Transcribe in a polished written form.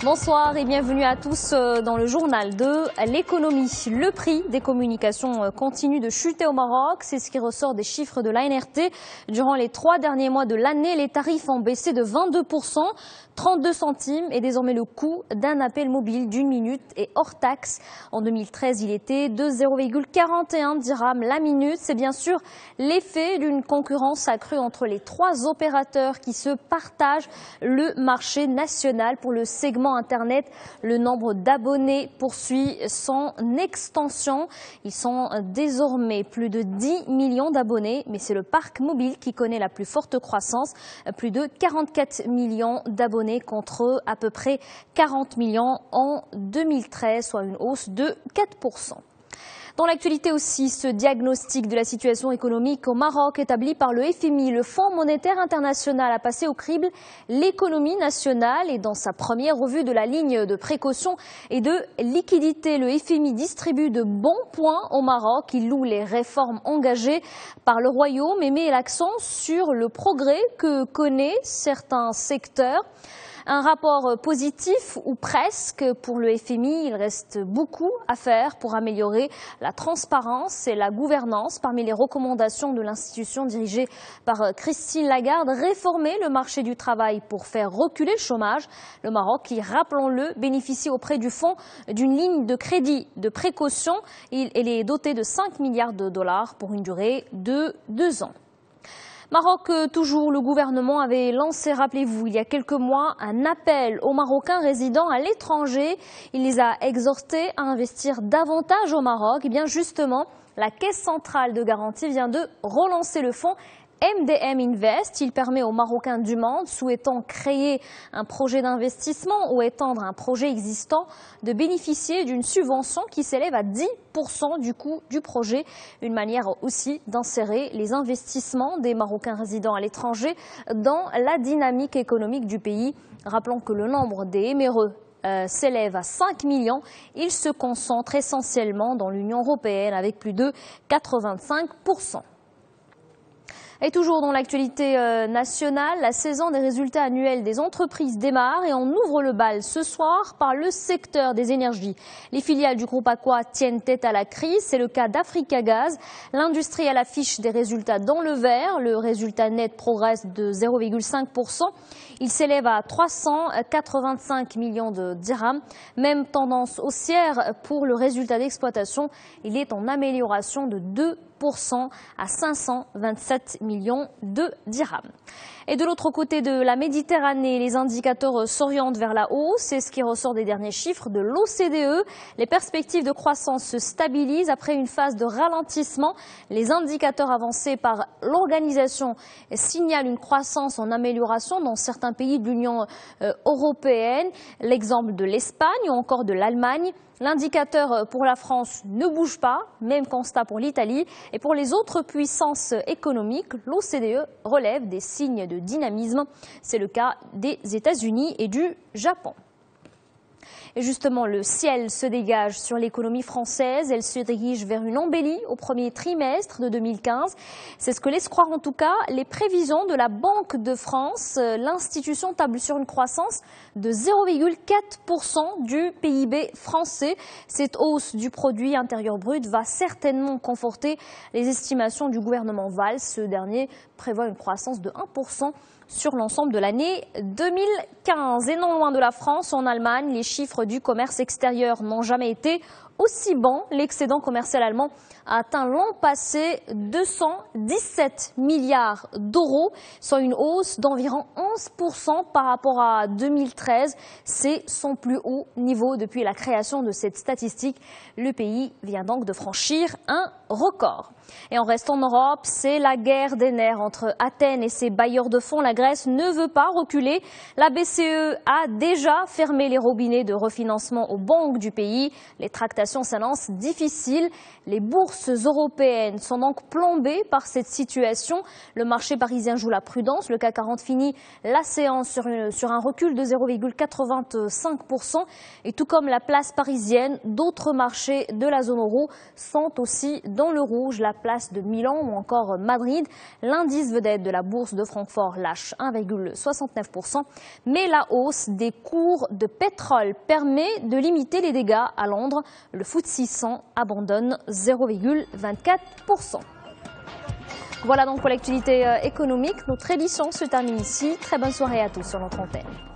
Bonsoir et bienvenue à tous dans le journal de l'économie. Le prix des communications continue de chuter au Maroc. C'est ce qui ressort des chiffres de l'ANRT. Durant les 3 derniers mois de l'année, les tarifs ont baissé de 22%. 32 centimes est désormais le coût d'un appel mobile d'1 minute et hors taxe. En 2013, il était de 0,41 dirhams la minute. C'est bien sûr l'effet d'une concurrence accrue entre les 3 opérateurs qui se partagent le marché national pour le segment Internet. Le nombre d'abonnés poursuit son extension. Ils sont désormais plus de 10 millions d'abonnés, mais c'est le parc mobile qui connaît la plus forte croissance. Plus de 44 millions d'abonnés contre à peu près 40 millions en 2013, soit une hausse de 4%. Dans l'actualité aussi, ce diagnostic de la situation économique au Maroc établi par le FMI, le Fonds monétaire international, a passé au crible l'économie nationale et dans sa première revue de la ligne de précaution et de liquidité, le FMI distribue de bons points au Maroc. Il loue les réformes engagées par le Royaume et met l'accent sur le progrès que connaissent certains secteurs. Un rapport positif ou presque pour le FMI. Il reste beaucoup à faire pour améliorer la transparence et la gouvernance. Parmi les recommandations de l'institution dirigée par Christine Lagarde, réformer le marché du travail pour faire reculer le chômage. Le Maroc, qui, rappelons-le, bénéficie auprès du fonds d'une ligne de crédit de précaution. Elle est dotée de 5 milliards de dollars pour une durée de 2 ans. Maroc, toujours, le gouvernement avait lancé, rappelez-vous, il y a quelques mois, un appel aux Marocains résidant à l'étranger. Il les a exhortés à investir davantage au Maroc. Et bien justement, la Caisse centrale de garantie vient de relancer le fonds MDM Invest. Il permet aux Marocains du monde souhaitant créer un projet d'investissement ou étendre un projet existant de bénéficier d'une subvention qui s'élève à 10% du coût du projet. Une manière aussi d'insérer les investissements des Marocains résidant à l'étranger dans la dynamique économique du pays. Rappelons que le nombre des MRE s'élève à 5 millions. Il se concentre essentiellement dans l'Union européenne avec plus de 85%. Et toujours dans l'actualité nationale, la saison des résultats annuels des entreprises démarre et on ouvre le bal ce soir par le secteur des énergies. Les filiales du groupe Aqua tiennent tête à la crise, c'est le cas d'Africa Gaz. L'industriel affiche des résultats dans le vert, le résultat net progresse de 0,5%. Il s'élève à 385 millions de dirhams. Même tendance haussière pour le résultat d'exploitation, il est en amélioration de 2% à 527 millions de dirhams. Et de l'autre côté de la Méditerranée, les indicateurs s'orientent vers la hausse. C'est ce qui ressort des derniers chiffres de l'OCDE. Les perspectives de croissance se stabilisent après une phase de ralentissement. Les indicateurs avancés par l'organisation signalent une croissance en amélioration dans certains pays de l'Union européenne. L'exemple de l'Espagne ou encore de l'Allemagne. L'indicateur pour la France ne bouge pas, même constat pour l'Italie. Et pour les autres puissances économiques, l'OCDE relève des signes de dynamisme. C'est le cas des États-Unis et du Japon. Et justement, le ciel se dégage sur l'économie française. Elle se dirige vers une embellie au premier trimestre de 2015. C'est ce que laissent croire en tout cas les prévisions de la Banque de France. L'institution table sur une croissance de 0,4% du PIB français. Cette hausse du produit intérieur brut va certainement conforter les estimations du gouvernement Valls. Ce dernier prévoit une croissance de 1% sur l'ensemble de l'année 2015. Et non loin de la France, en Allemagne, les chiffres du commerce extérieur n'ont jamais été aussi bons. L'excédent commercial allemand a atteint l'an passé 217 milliards d'euros, soit une hausse d'environ 11% par rapport à 2013. C'est son plus haut niveau depuis la création de cette statistique. Le pays vient donc de franchir un record. Et on reste en Europe, c'est la guerre des nerfs entre Athènes et ses bailleurs de fonds. La Grèce ne veut pas reculer. La BCE a déjà fermé les robinets de refinancement aux banques du pays. Les tractations s'annoncent difficiles. Les bourses européennes sont donc plombées par cette situation. Le marché parisien joue la prudence. Le CAC 40 finit la séance sur un recul de 0,85%. Et tout comme la place parisienne, d'autres marchés de la zone euro sont aussi dans dans le rouge la place de Milan ou encore Madrid. L'indice vedette de la bourse de Francfort lâche 1,69%. Mais la hausse des cours de pétrole permet de limiter les dégâts à Londres. Le FTSE 100 abandonne 0,24%. Voilà donc pour l'actualité économique. Notre édition se termine ici. Très bonne soirée à tous sur notre antenne.